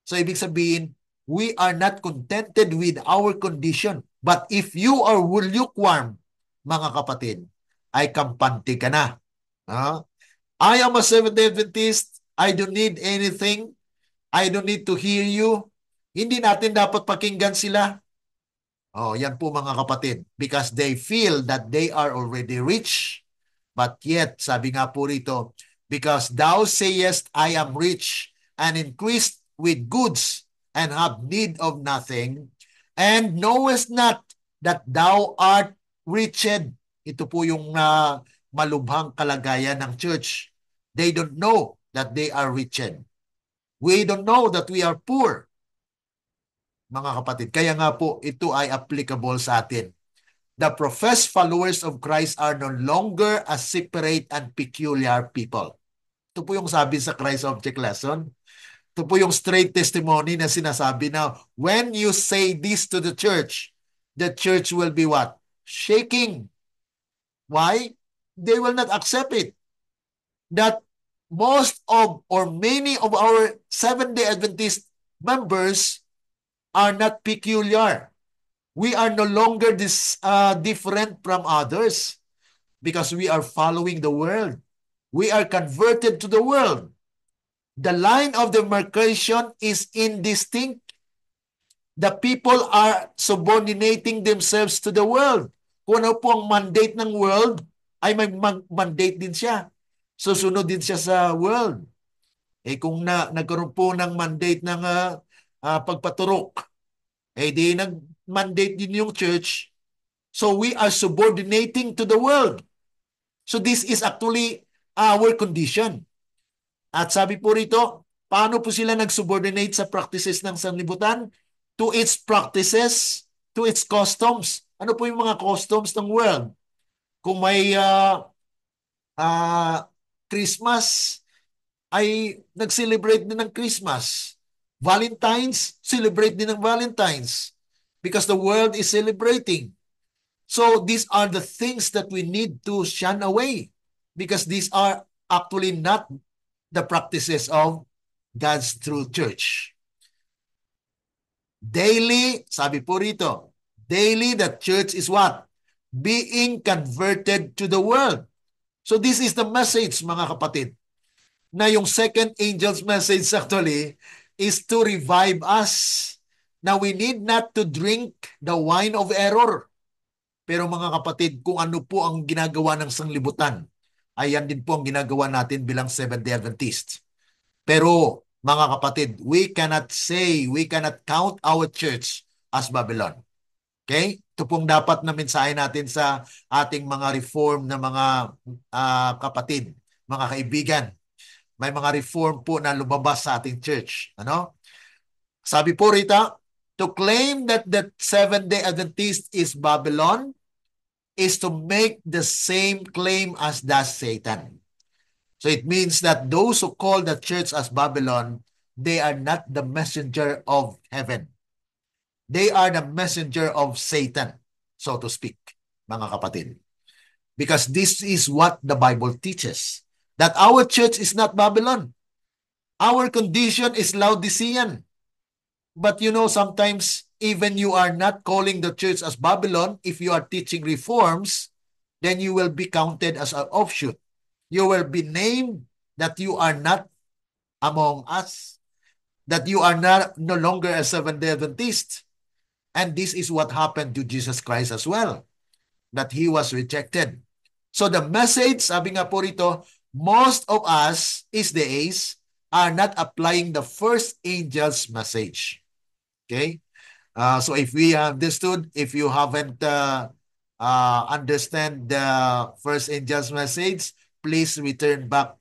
So, ibig sabihin, we are not contented with our condition. But if you are lukewarm, mga kapatid, ay kampante ka na. I am a Seventh-day Adventist. I don't need anything. I don't need to hear you. Hindi natin dapat pakinggan sila. Yan po mga kapatid. Because they feel that they are already rich. But yet, sabi nga po rito, because thou sayest, I am rich and increased with goods and have need of nothing, and knowest not that thou art wretched. Ito po yung malubhang kalagayan ng church. They don't know that they are wretched. We don't know that we are poor, mga kapatid. Kaya nga po, ito ay applicable sa atin. The professed followers of Christ are no longer a separate and peculiar people. Ito po yung sabi sa Christ Object Lesson. Ito po yung straight testimony na sinasabi na when you say this to the church will be what? Shaking. Why? They will not accept it. That most of or many of our Seventh-day Adventist members are not peculiar. We are no longer different from others because we are following the world. We are converted to the world. The line of demarcation is indistinct. The people are subordinating themselves to the world. Kung ano po ang mandate ng world, ay may mandate din siya. Susunod din siya sa world. Kung nagkaroon po ng mandate ng pagpaturok, di nag-mandate din yung church. So we are subordinating to the world. So this is actually our condition. At sabi po rito, paano po sila nag-subordinate sa practices ng sanlibutan? To its practices, to its customs. Ano po yung mga customs ng world? Kung may Christmas, ay nag-celebrate din ng Christmas. Valentine's, celebrate din ng Valentine's. Because the world is celebrating. So these are the things that we need to shun away. Because these are actually not the practices of God's true church. Daily, sabi po rito, daily the church is what? Being converted to the world. So this is the message, mga kapatid, na yung second angel's message actually is to revive us. Now we need not to drink the wine of error. Pero mga kapatid, kung ano po ang ginagawa ng sanglibutan, ayan din po ang ginagawa natin bilang Seventh-day Adventists. Pero mga kapatid, we cannot count our church as Babylon. Okay? Ito pong dapat na mensahe natin sa ating mga reform na mga kapatid, mga kaibigan. May mga reform po na lumabas sa ating church. Ano? Sabi po rito, To claim that the Seventh-day Adventist is Babylon is to make the same claim as does Satan. So it means that those who call the church as Babylon, they are not the messenger of heaven. They are the messenger of Satan, so to speak, mga kapatid. Because this is what the Bible teaches, that our church is not Babylon. Our condition is Laodicean. But sometimes even you are not calling the church as Babylon, if you are teaching reforms, then you will be counted as an offshoot. You will be named that you are not among us, that you are no longer a Seventh-day Adventist. And this is what happened to Jesus Christ as well, that he was rejected. So the message, sabi nga po rito, most of us these days are not applying the first angel's message. Okay? So if we understood, if you haven't understand the first angel's message, please return back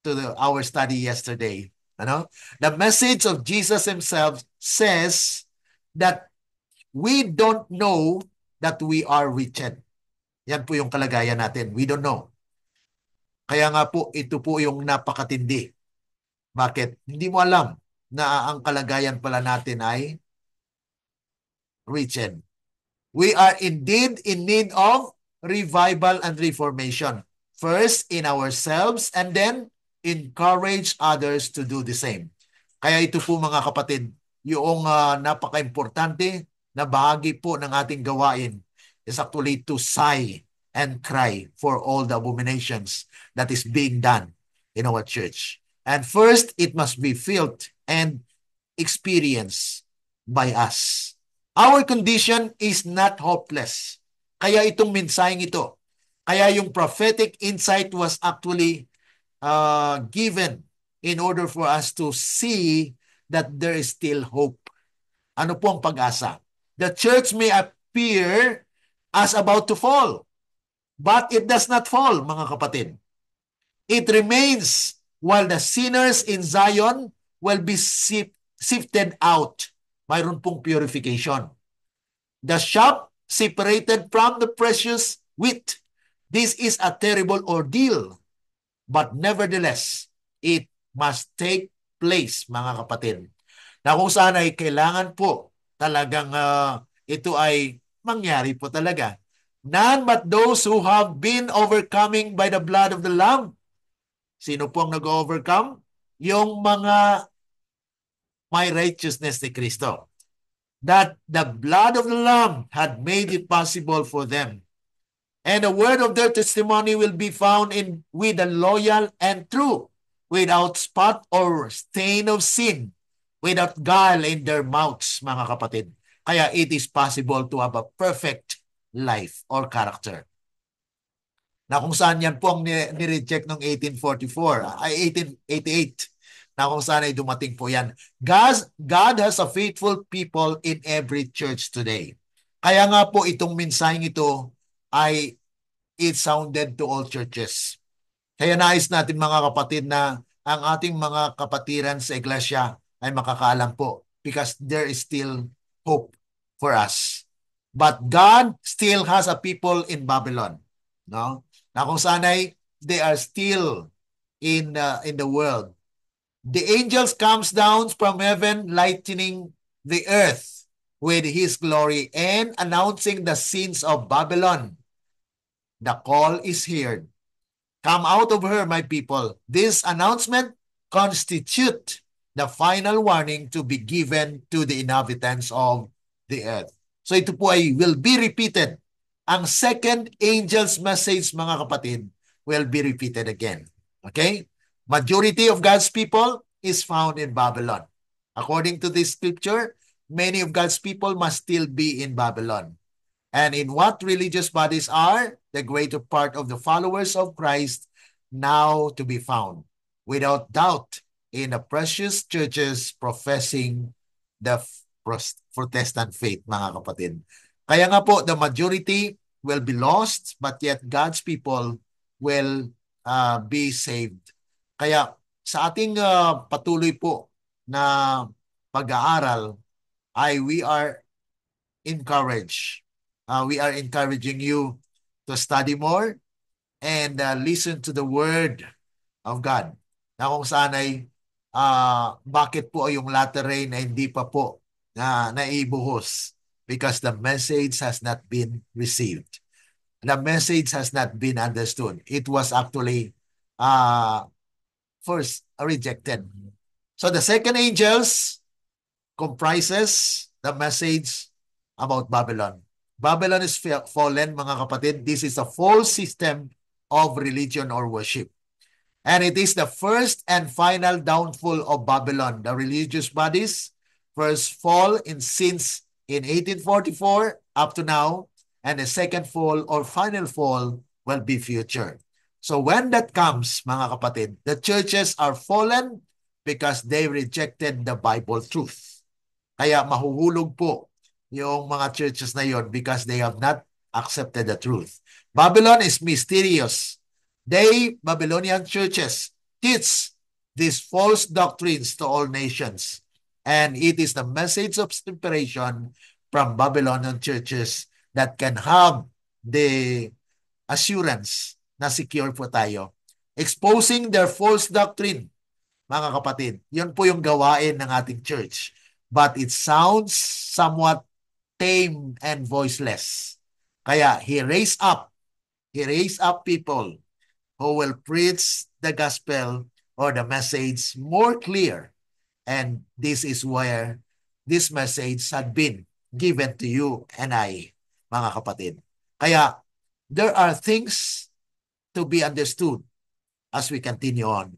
to our study yesterday. The message of Jesus himself says that we don't know that we are wretched. Yan po yung kalagayan natin. We don't know. Kaya nga po, ito po yung napakatindi. Bakit? Hindi mo alam na ang kalagayan pala natin ay wretched. We are indeed in need of revival and reformation. First in ourselves and then encourage others to do the same. Kaya ito po mga kapatid, yung napaka-importante na bahagi po ng ating gawain is actually to sigh and cry for all the abominations that is being done in our church. And first, it must be felt and experienced by us. Our condition is not hopeless. Kaya itong mensaheng ito, kaya yung prophetic insight was actually given in order for us to see that there is still hope. Ano po ang pag-asa? The church may appear as about to fall, but it does not fall, mga kapatid. It remains while the sinners in Zion will be sifted out. Mayroon pong purification. The chaff separated from the precious wheat. This is a terrible ordeal. But nevertheless, it must take place, mga kapatid. Na kung saan ay kailangan po talagang ito ay mangyari po talaga. None but those who have been overcoming by the blood of the Lamb. Sino po ang nag-overcome? Yung mga may righteousness ni Kristo. That the blood of the Lamb had made it possible for them. And the word of their testimony will be found with the loyal and true, without spot or stain of sin, without guile in their mouths, mga kapatid. Kaya it is possible to have a perfect life or character. Na kung saan yan po ang nireject noong 1844, ay 1888, na kung saan ay dumating po yan. God has a faithful people in every church today. Kaya nga po itong mensaheng ito ay it sounded to all churches. Kaya nais natin mga kapatid na ang ating mga kapatiran sa iglesia ay makakaalam po because there is still hope for us. But God still has a people in Babylon. No? Na kung saan ay they are still in the world. The angels comes down from heaven lightening the earth with his glory and announcing the sins of Babylon. The call is heard. Come out of her, my people. This announcement constitute the final warning to be given to the inhabitants of the earth. So ito po ay will be repeated. Ang second angel's message, mga kapatid, will be repeated again. Okay? Majority of God's people is found in Babylon. According to this scripture, many of God's people must still be in Babylon. And in what religious bodies are the greater part of the followers of Christ now to be found? Without doubt, in the precious churches professing the Protestant faith, mga kapatid. Kaya nga po, the majority will be lost, but yet God's people will be saved. Kaya sa ating patuloy po na pag-aaral, we are encouraged. We are encouraging you to study more and listen to the Word of God. Na kung saan ay bakit po yung latter rain ay hindi pa po naibuhos? Because the message has not been received. The message has not been understood. It was actually first rejected. So the second angels comprises the message about Babylon. Babylon is fallen, mga kapatid. This is a false system of religion or worship. And it is the first and final downfall of Babylon. The religious bodies first fall since in 1844 up to now, and the second fall or final fall will be future. So when that comes, mga kapatid, the churches are fallen because they rejected the Bible truth. Kaya mahuhulog po yung mga churches na yon because they have not accepted the truth. Babylon is mysterious. Babylonian churches, teach these false doctrines to all nations. And it is the message of separation from Babylonian churches that can have the assurance na secure po tayo. Exposing their false doctrine, mga kapatid, yun po yung gawain ng ating church. But it sounds somewhat tame and voiceless. Kaya He raised up people who will preach the gospel or the message more clear. And this is where this message had been given to you and I, mga kapatid. Kaya there are things to be understood as we continue on.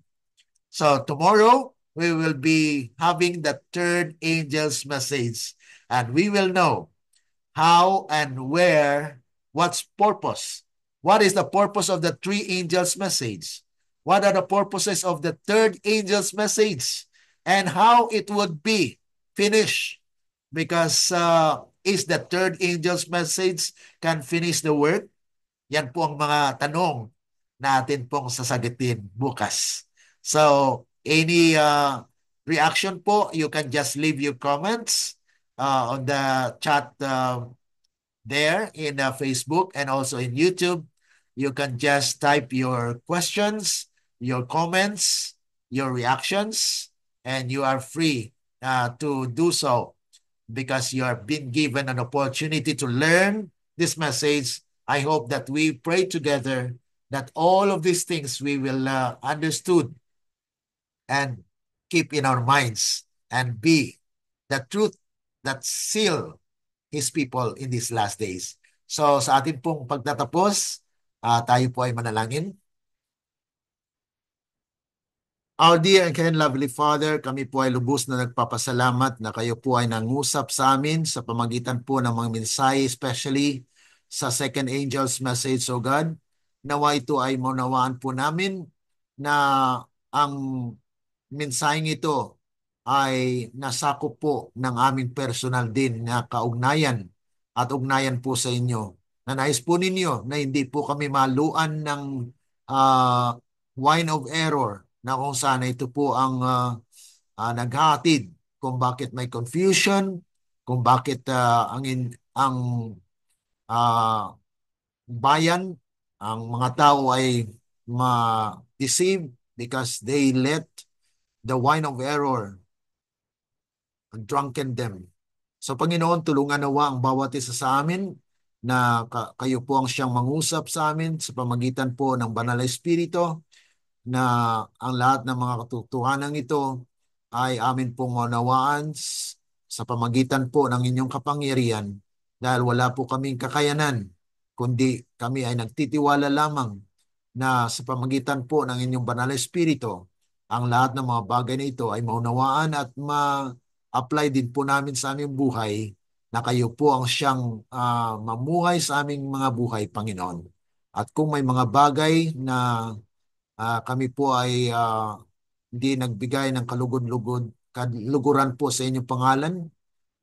So tomorrow, we will be having the third angel's message, and we will know how and where, what's purpose. What is the purpose of the three angels' message? What are the purposes of the third angel's message? And how it would be finished? Because is the third angel's message can finish the work? Yan po ang mga tanong natin pong sasagutin bukas. So, any reaction po, you can just leave your comments on the chat there in Facebook and also in YouTube. You can just type your questions, your comments, your reactions, and you are free to do so because you are being given an opportunity to learn this message. I hope that we pray together that all of these things we will understood and keep in our minds and be the truth that seal His people in these last days. So sa ating pong pagtatapos, tayo po ay manalangin. Our dear and kind lovely Father, kami po ay lubos na nagpapasalamat na kayo po ay nangusap sa amin sa pamagitan po ng mga mensahe, especially sa second angel's message, O God. Nawa ito ay maunawaan po namin na ang mensaheng ito ay nasakop po ng aming personal din na kaugnayan at ugnayan po sa inyo. Na nais po ninyo na hindi po kami maluan ng wine of error na kung saan ito po ang naghahatid kung bakit may confusion, kung bakit ang bayan, ang mga tao ay ma-deceive because they let the wine of error drunken them. So Panginoon, tulungan nawa ang bawat isa sa amin na kayo po ang siyang mangusap sa amin sa pamagitan po ng Banal na Espiritu, na ang lahat ng mga katotohanan ito ay amin pong maunawaan sa pamagitan po ng inyong kapangyarihan, dahil wala po kaming kakayanan, kundi kami ay nagtitiwala lamang na sa pamagitan po ng inyong Banal na Espiritu, ang lahat ng mga bagay na ito ay maunawaan at ma-apply din po namin sa aming buhay, na kayo po ang siyang mamuhay sa aming mga buhay, Panginoon. At kung may mga bagay na kami po ay hindi nagbigay ng kaluguran po sa inyong pangalan,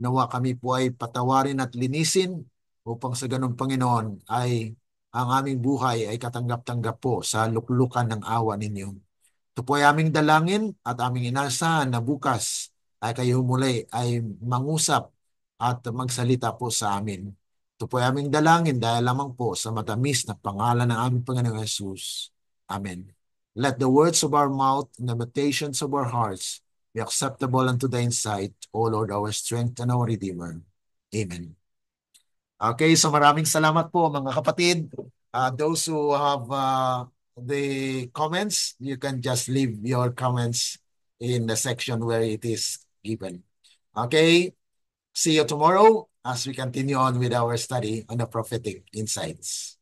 nawa kami po ay patawarin at linisin upang sa ganun, Panginoon, ay ang aming buhay ay katanggap-tanggap po sa luklukan ng awa ninyo. Ito po ay aming dalangin at aming inasahan na bukas ay kayo muli ay mangusap at magsalita po sa amin. Ito po ay aming dalangin dahil lamang po sa matamis na pangalan ng aming Panginoong Yesus. Amen. Let the words of our mouth and the meditations of our hearts be acceptable unto thine sight, O Lord, our strength and our Redeemer. Amen. Okay, so maraming salamat po mga kapatid. Those who have the comments, you can just leave your comments in the section where it is given. Okay, see you tomorrow as we continue on with our study on the prophetic insights.